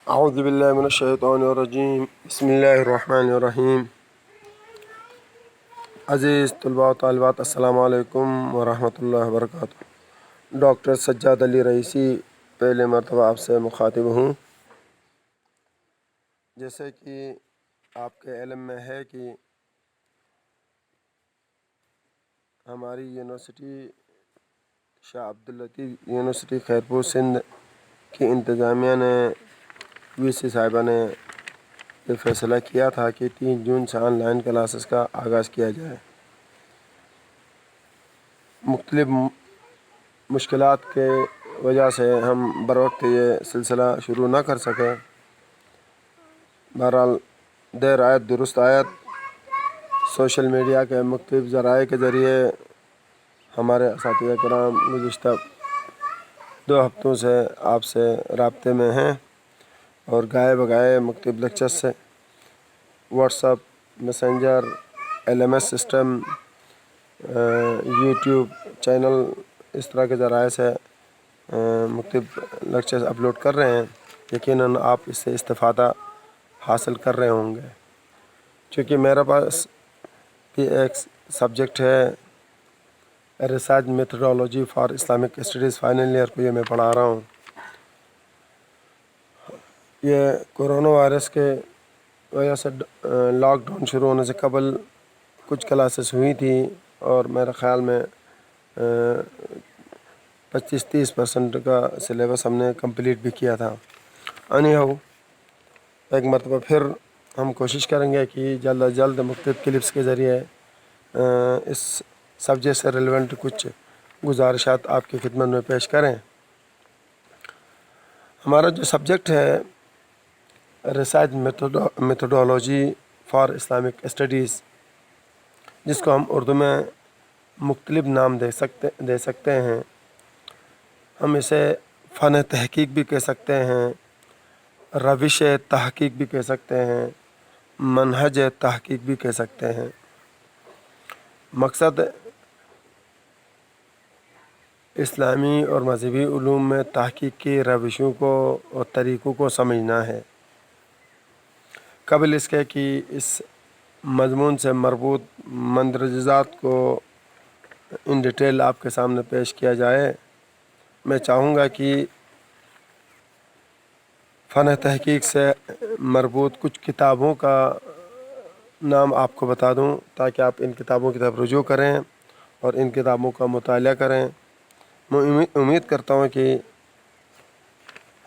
اعوذ باللہ من الشیطان الرجیم بسم اللہ الرحمن الرحیم۔ عزیز طلباء و طالبات، السلام علیکم ورحمۃ اللہ وبرکاتہ۔ ڈاکٹر سجاد علی رئیسی پہلے مرتبہ آپ سے مخاطب ہوں۔ جیسے کہ آپ کے علم میں ہے کہ ہماری یونیورسٹی شاہ عبداللطیف یونیورسٹی خیرپور سندھ کی انتظامیہ نے وی سی صاحبہ نے یہ فیصلہ کیا تھا کہ 3 جون سے آن لائن کلاسز کا آغاز کیا جائے۔ مختلف مشکلات کے وجہ سے ہم بروقت یہ سلسلہ شروع نہ کر سکے۔ بہرحال دیر آیت درست آیت، سوشل میڈیا کے مختلف ذرائع کے ذریعے ہمارے اساتذہ کرام گزشتہ 2 ہفتوں سے آپ سے رابطے میں ہیں اور گائے بگائے مختلف لیکچرز سے WhatsApp, messenger, LMS system, YouTube channel, اس طرح کے ذرائع سے مختلف لیکچرز اپلوڈ کر رہے ہیں۔ یقیناً آپ اس سے استفادہ حاصل کر رہے ہوں گے۔ چونکہ میرے پاس بھی ایک سبجیکٹ ہے research methodology for Islamic studies, final year کو یہ میں پڑھا رہا ہوں۔ یہ کورونا وائرس کے وجہ سے لاک ڈاؤن شروع ہونے سے قبل کچھ کلاسز ہوئی تھیں اور میرے خیال میں 25-30% کا سلیبس ہم نے کمپلیٹ بھی کیا تھا۔ ایک مرتبہ پھر ہم کوشش کریں گے کہ جلد از جلد مختلف کلپس کے ذریعے اس سبجیکٹ سے ریلیونٹ کچھ گزارشات آپ کی خدمت میں پیش کریں۔ ہمارا جو سبجیکٹ ہے research methodology for Islamic studies, جس کو ہم اردو میں مختلف نام دے سکتے ہیں۔ ہم اسے فن تحقیق بھی کہہ سکتے ہیں، روش تحقیق بھی کہہ سکتے ہیں، منہج تحقیق بھی کہہ سکتے ہیں۔ مقصد اسلامی اور مذہبی علوم میں تحقیق کی روشوں کو اور طریقوں کو سمجھنا ہے۔ قبل اس کے کہ اس مضمون سے مربوط مندرجات کو ان ڈیٹیل آپ کے سامنے پیش کیا جائے، میں چاہوں گا کہ فن تحقیق سے مربوط کچھ کتابوں کا نام آپ کو بتا دوں تاکہ آپ ان کتابوں کی طرف رجوع کریں اور ان کتابوں کا مطالعہ کریں۔ میں امید کرتا ہوں کہ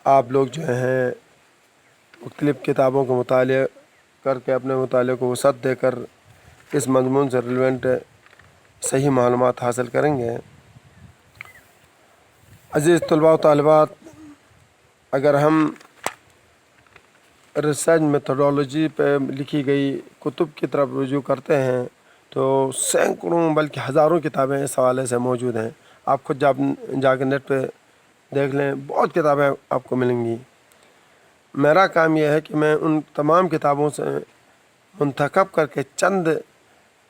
آپ لوگ جو ہیں مختلف کتابوں کا مطالعہ کر کے اپنے مطالعے کو وسعت دے کر اس مضمون سے ریلیونٹ صحیح معلومات حاصل کریں گے۔ عزیز طلباء و طالبات، اگر ہم ریسرچ میتھڈالوجی پہ لکھی گئی کتب کی طرف رجوع کرتے ہیں تو سینکڑوں بلکہ ہزاروں کتابیں اس حوالے سے موجود ہیں۔ آپ خود جا کے نیٹ پہ دیکھ لیں، بہت کتابیں آپ کو ملیں گی۔ میرا کام یہ ہے کہ میں ان تمام کتابوں سے منتخب کر کے چند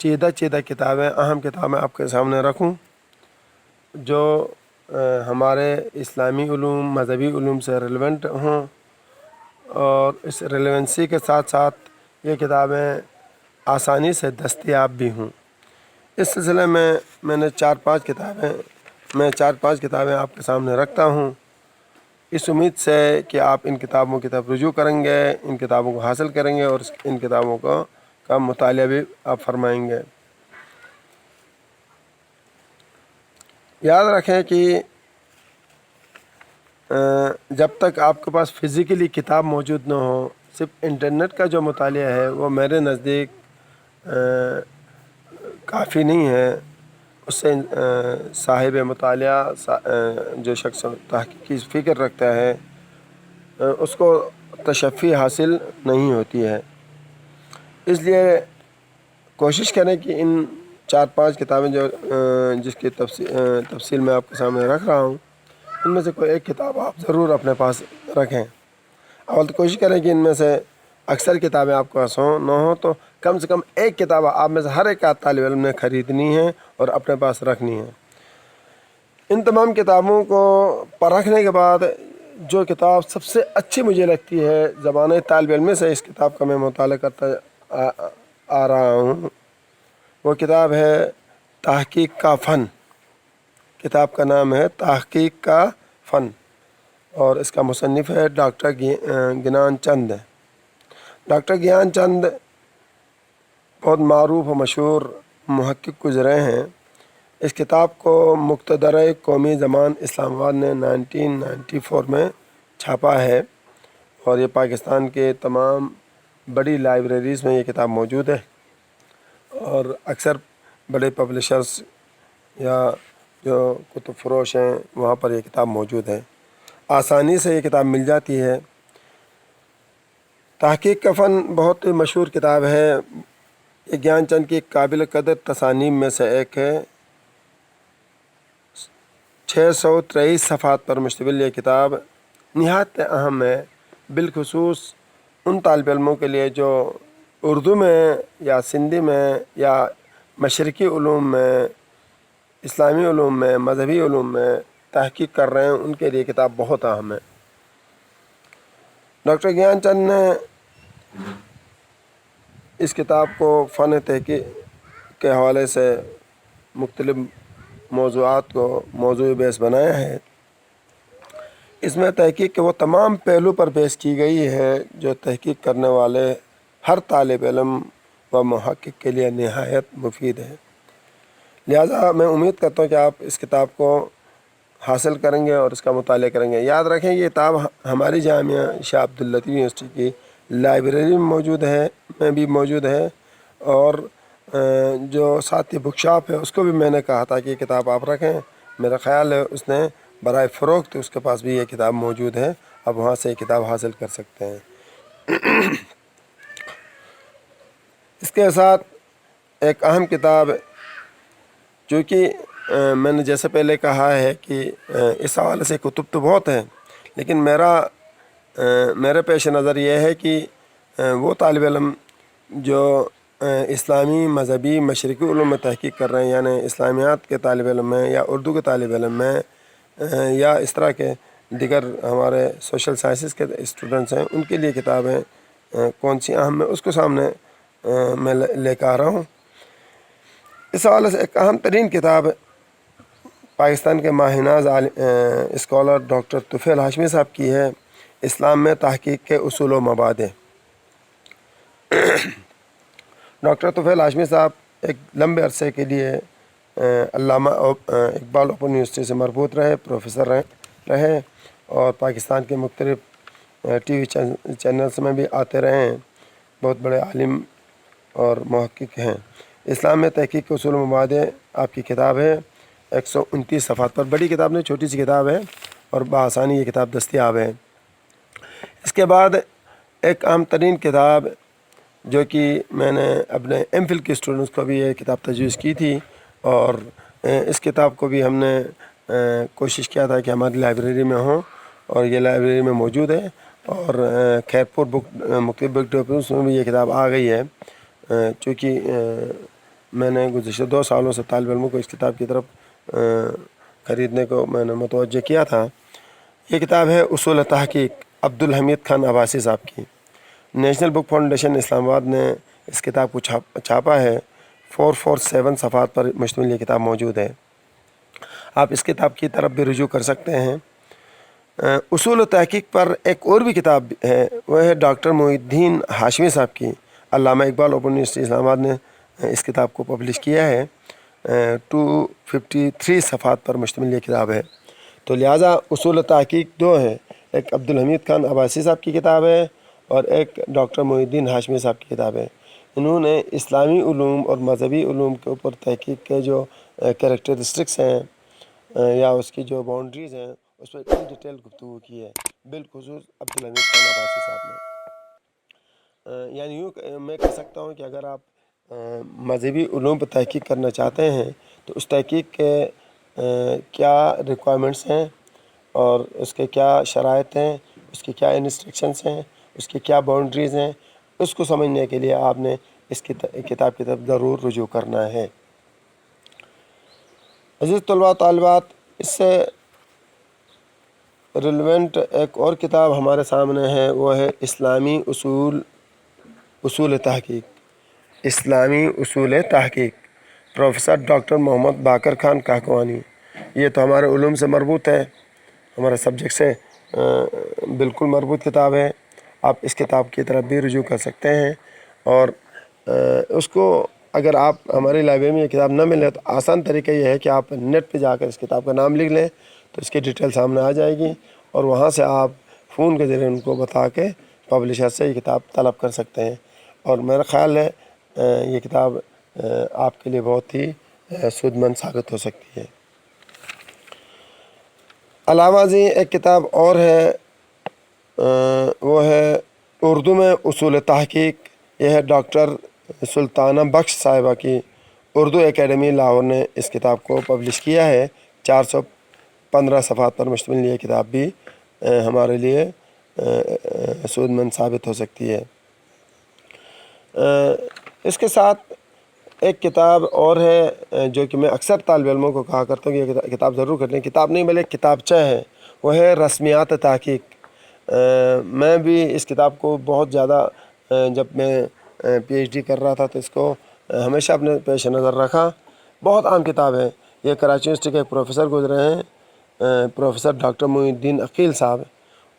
چیدہ کتابیں، اہم کتابیں آپ کے سامنے رکھوں جو ہمارے اسلامی علوم، مذہبی علوم سے ریلیونٹ ہوں، اور اس ریلیونسی کے ساتھ ساتھ یہ کتابیں آسانی سے دستیاب بھی ہوں۔ اس سلسلے میں میں نے 4-5 کتابیں آپ کے سامنے رکھتا ہوں، اس امید سے کہ آپ ان کتابوں کی طرف رجوع کریں گے، ان کتابوں کو حاصل کریں گے اور ان کتابوں کا مطالعہ بھی آپ فرمائیں گے۔ یاد رکھیں کہ جب تک آپ کے پاس فزیکلی کتاب موجود نہ ہو، صرف انٹرنیٹ کا جو مطالعہ ہے وہ میرے نزدیک کافی نہیں ہے۔ اس سے صاحب مطالعہ، جو شخص تحقیقی فکر رکھتا ہے، اس کو تشفی حاصل نہیں ہوتی ہے۔ اس لیے کوشش کریں کہ ان 4-5 کتابیں جس کی تفصیل میں آپ کے سامنے رکھ رہا ہوں، ان میں سے کوئی ایک کتاب آپ ضرور اپنے پاس رکھیں۔ اول تو کوشش کریں کہ ان میں سے اکثر کتابیں آپ کے پاس ہوں، نہ ہوں تو کم سے کم ایک کتاب آپ میں سے ہر ایک طالب علم نے خریدنی ہے اور اپنے پاس رکھنی ہے۔ ان تمام کتابوں کو پرکھنے کے بعد جو کتاب سب سے اچھی مجھے لگتی ہے زمانۂ طالب علم سے اس کتاب کا میں مطالعہ کرتا آ رہا ہوں، وہ کتاب ہے تحقیق کا فن۔ کتاب کا نام ہے تحقیق کا فن، اور اس کا مصنف ہے ڈاکٹر گیان چند۔ ڈاکٹر گیان چند بہت معروف و مشہور محقق گزرے ہیں۔ اس کتاب کو مقتدرہ قومی زبان اسلام آباد نے 1994 میں چھاپا ہے، اور یہ پاکستان کے تمام بڑی لائبریریز میں یہ کتاب موجود ہے، اور اکثر بڑے پبلشرز یا جو کتب فروش ہیں وہاں پر یہ کتاب موجود ہے، آسانی سے یہ کتاب مل جاتی ہے۔ تحقیق کا فن بہت مشہور کتاب ہے، یہ گیان چند کی قابل قدر تصانیف میں سے ایک ہے۔ 623 صفحات پر مشتمل یہ کتاب نہایت اہم ہے، بالخصوص ان طالب علموں کے لیے جو اردو میں یا سندھی میں یا مشرقی علوم میں، اسلامی علوم میں، مذہبی علوم میں تحقیق کر رہے ہیں، ان کے لیے کتاب بہت اہم ہے۔ ڈاکٹر گیان چند نے اس کتاب کو فن تحقیق کے حوالے سے مختلف موضوعات کو موضوع بحث بنایا ہے۔ اس میں تحقیق کے وہ تمام پہلو پر بحث کی گئی ہے جو تحقیق کرنے والے ہر طالب علم و محقق کے لیے نہایت مفید ہے۔ لہٰذا میں امید کرتا ہوں کہ آپ اس کتاب کو حاصل کریں گے اور اس کا مطالعہ کریں گے۔ یاد رکھیں یہ کتاب ہماری جامعہ شاہ عبداللطیف یونیورسٹی کی لائبریری میں بھی موجود ہے، اور جو ساتھی بک شاپ ہے اس کو بھی میں نے کہا تھا کہ یہ کتاب آپ رکھیں، میرا خیال ہے اس نے برائے فروخت اس کے پاس بھی یہ کتاب موجود ہے، اب وہاں سے یہ کتاب حاصل کر سکتے ہیں۔ اس کے ساتھ ایک اہم کتاب، چونکہ میں نے جیسے پہلے کہا ہے کہ اس حوالے سے کتب تو بہت ہیں، لیکن میرے پیش نظر یہ ہے کہ وہ طالب علم جو اسلامی مذہبی مشرقی علوم میں تحقیق کر رہے ہیں، یعنی اسلامیات کے طالب علم ہیں یا اردو کے طالب علم ہیں یا اس طرح کے دیگر ہمارے سوشل سائنسز کے اسٹوڈنٹس ہیں، ان کے لیے کتابیں کون سی اہم ہیں اس کو سامنے میں لے کے آ رہا ہوں۔ اس حوالے سے ایک اہم ترین کتاب پاکستان کے ماہ ناز اسکالر ڈاکٹر طفیل ہاشمی صاحب کی ہے، اسلام میں تحقیق کے اصول و مبادئ۔ ڈاکٹر طفیل ہاشمی صاحب ایک لمبے عرصے کے لیے علامہ اقبال اوپن یونیورسٹی سے مربوط رہے، پروفیسر رہے، اور پاکستان کے مختلف ٹی وی چینلز میں بھی آتے رہے ہیں، بہت بڑے عالم اور محقق ہیں۔ اسلام میں تحقیق کے اصول و مبادئ آپ کی کتاب ہے، 129 صفحات پر، بڑی کتاب نہیں چھوٹی سی کتاب ہے، اور بآسانی یہ کتاب دستیاب ہے۔ اس کے بعد ایک اہم ترین کتاب جو کہ میں نے اپنے ایم فل کے اسٹوڈنٹس کو بھی یہ کتاب تجویز کی تھی، اور اس کتاب کو بھی ہم نے کوشش کیا تھا کہ ہماری لائبریری میں ہوں، اور یہ لائبریری میں موجود ہے، اور خیرپور مختلف بک ڈپوز میں بھی یہ کتاب آ گئی ہے، چونکہ میں نے گزشتہ 2 سالوں سے طالب علموں کو اس کتاب کی طرف خریدنے کو میں نے متوجہ کیا تھا۔ یہ کتاب ہے اصول تحقیق، عبدالحمید خان عباسی صاحب کی۔ نیشنل بک فاؤنڈیشن اسلام آباد نے اس کتاب کو چھاپا ہے، 447 صفحات پر مشتمل یہ کتاب موجود ہے، آپ اس کتاب کی طرف بھی رجوع کر سکتے ہیں۔ اصول و تحقیق پر ایک اور بھی کتاب ہے، وہ ہے ڈاکٹر محی الدین ہاشمی صاحب کی، علامہ اقبال اوپن یونیورسٹی اسلام آباد نے اس کتاب کو پبلش کیا ہے، 253 صفحات پر مشتمل یہ کتاب ہے۔ تو لہٰذا اصول و تحقیق 2 ہیں، ایک عبدالحمید خان عباسی صاحب کی کتاب ہے اور ایک ڈاکٹر محی الدین ہاشمی صاحب کی کتاب ہے۔ انہوں نے اسلامی علوم اور مذہبی علوم کے اوپر تحقیق کے جو کریکٹرسٹکس ہیں یا اس کی جو باؤنڈریز ہیں اس پر اتنی ڈیٹیل گفتگو کی ہے، بالخصوص عبدالحمید خان عباسی صاحب نے۔ یعنی یوں میں کہہ سکتا ہوں کہ اگر آپ مذہبی علوم پر تحقیق کرنا چاہتے ہیں تو اس تحقیق کے کیا ریکوائرمنٹس ہیں اور اس کے کیا شرائط ہیں، اس کی کیا انسٹرکشنس ہیں، اس کی کیا باؤنڈریز ہیں، اس کو سمجھنے کے لیے آپ نے اس کتاب کی طرف ضرور رجوع کرنا ہے۔ عزیز طلباء طالبات، اس سے ریلیونٹ ایک اور کتاب ہمارے سامنے ہے، وہ ہے اسلامی اصول تحقیق، اسلامی اصول تحقیق، پروفیسر ڈاکٹر محمد باقر خان کاکوانی۔ یہ تو ہمارے علوم سے مربوط ہے، ہمارے سبجیکٹ سے بالکل مربوط کتاب ہے۔ آپ اس کتاب کی طرف بھی رجوع کر سکتے ہیں، اور اس کو اگر آپ ہماری لائبریری میں یہ کتاب نہ ملے تو آسان طریقہ یہ ہے کہ آپ نیٹ پہ جا کر اس کتاب کا نام لکھ لیں تو اس کی ڈیٹیل سامنے آ جائے گی، اور وہاں سے آپ فون کے ذریعے ان کو بتا کے پبلشر سے یہ کتاب طلب کر سکتے ہیں، اور میرا خیال ہے یہ کتاب آپ کے لیے بہت ہی سود مند ثابت ہو سکتی ہے۔ علاوہ ازیں ایک کتاب اور ہے، وہ ہے اردو میں اصول تحقیق۔ یہ ہے ڈاکٹر سلطانہ بخش صاحبہ کی، اردو اکیڈمی لاہور نے اس کتاب کو پبلش کیا ہے۔ 415 صفحات پر مشتمل یہ کتاب بھی ہمارے لیے سود مند ثابت ہو سکتی ہے۔ اس کے ساتھ ایک کتاب اور ہے جو کہ میں اکثر طالب علموں کو کہا کرتا ہوں کہ یہ کتاب ضرور کر لیں، کتاب نہیں بلکہ کتابچہ ہے، وہ ہے رسمیات تحقیق۔ میں بھی اس کتاب کو بہت زیادہ جب میں پی ایچ ڈی کر رہا تھا تو اس کو ہمیشہ اپنے پیش نظر رکھا۔ بہت عام کتاب ہے، یہ کراچی یونیورسٹی کے ایک پروفیسر گزرے ہیں، پروفیسر ڈاکٹر معین الدین عقیل صاحب،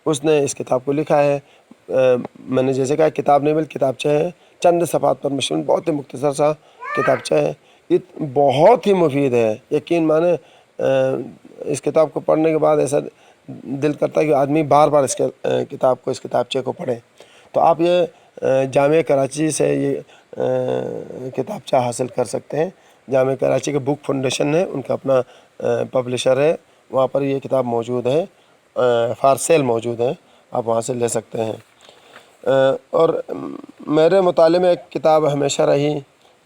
اس نے اس کتاب کو لکھا ہے۔ میں نے جیسے کہا کتاب نہیں بلکہ کتابچہ ہے، چند صفحات پر مشتمل بہت ہی مختصر سا کتابچہ ہے، یہ بہت ہی مفید ہے۔ یقین مانیں اس کتاب کو پڑھنے کے بعد ایسا دل کرتا ہے کہ آدمی بار بار اس کتابچے کو پڑھے۔ تو آپ یہ جامعہ کراچی سے یہ کتابچہ حاصل کر سکتے ہیں۔ جامعہ کراچی کے بک فاؤنڈیشن ہے، ان کا اپنا پبلشر ہے، وہاں پر یہ کتاب موجود ہے، فار سیل موجود ہے، آپ وہاں سے لے سکتے ہیں۔ اور میرے مطالعے میں ایک کتاب ہمیشہ رہی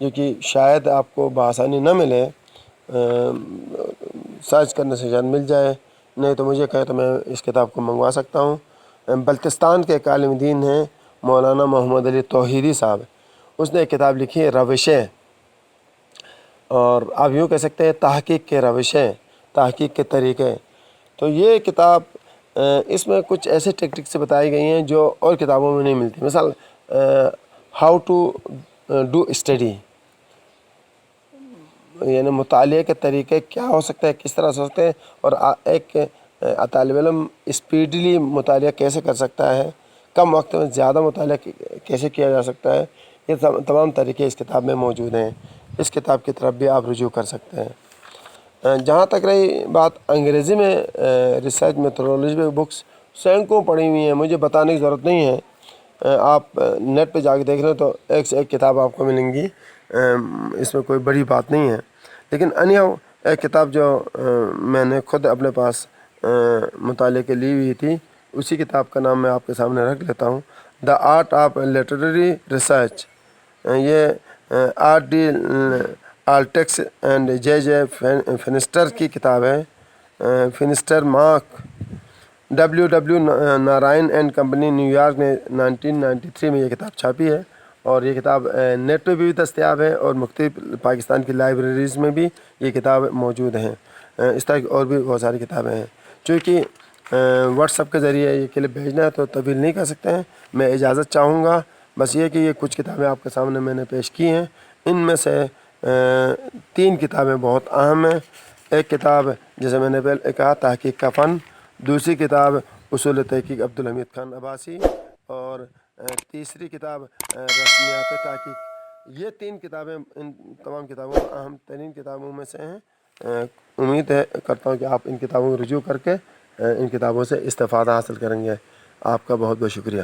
جو کہ شاید آپ کو بآسانی نہ ملے، سرچ کرنے سے شاید مل جائے، نہیں تو مجھے کہے تو میں اس کتاب کو منگوا سکتا ہوں۔ بلتستان کے ایک عالم دین ہیں مولانا محمد علی توحیدی صاحب، اس نے ایک کتاب لکھی ہے روشیں، اور آپ یوں کہہ سکتے ہیں تحقیق کے روشیں، تحقیق کے طریقے۔ تو یہ کتاب اس میں کچھ ایسے ٹیکنکس بتائی گئی ہیں جو اور کتابوں میں نہیں ملتی۔ مثال ہاؤ ٹو ڈو اسٹڈی، یعنی مطالعے کے طریقے کیا ہو سکتے ہیں، کس طرح سے ہو سکتے ہیں، اور ایک طالب علم اسپیڈلی مطالعہ کیسے کر سکتا ہے، کم وقت میں زیادہ مطالعہ کیسے کیا جا سکتا ہے، یہ تمام طریقے اس کتاب میں موجود ہیں۔ اس کتاب کی طرف بھی آپ رجوع کر سکتے ہیں۔ جہاں تک رہی بات انگریزی میں ریسرچ میتھڈولوجی بکس سینکڑوں پڑھی ہوئی ہیں، مجھے بتانے کی ضرورت نہیں ہے، آپ نیٹ پہ جا کے دیکھ لیں تو ایک سے ایک کتاب آپ کو ملیں گی، اس میں کوئی بڑی بات نہیں ہے۔ لیکن انیہو ایک کتاب جو میں نے خود اپنے پاس مطالعے کے لی ہوئی تھی، اسی کتاب کا نام میں آپ کے سامنے رکھ لیتا ہوں، the art of literary research. یہ R D Altick's and J J Fenster کی کتاب ہے، Fenstermaker, W Norton and company New York نے 1993 میں یہ کتاب چھاپی ہے، اور یہ کتاب نیٹ پہ بھی دستیاب ہے، اور مختلف پاکستان کی لائبریریز میں بھی یہ کتاب موجود ہیں۔ اس طرح کی اور بھی بہت ساری کتابیں ہیں، چونکہ واٹس ایپ کے ذریعے یہ کلپ بھیجنا ہے تو طویل نہیں کر سکتے ہیں، میں اجازت چاہوں گا بس یہ کہ یہ کچھ کتابیں آپ کے سامنے میں نے پیش کی ہیں، ان میں سے 3 کتابیں بہت اہم ہیں۔ ایک کتاب جیسے میں نے پہلے کہا تحقیق کا فن، دوسری کتاب اصول تحقیق عبدالحمید خان عباسی، اور تیسری کتاب رسمیات تحقیق۔ یہ 3 کتابیں ان تمام کتابوں میں اہم ترین کتابوں میں سے ہیں۔ امید کرتا ہوں کہ آپ ان کتابوں کو رجوع کر کے ان کتابوں سے استفادہ حاصل کریں گے۔ آپ کا بہت بہت شکریہ۔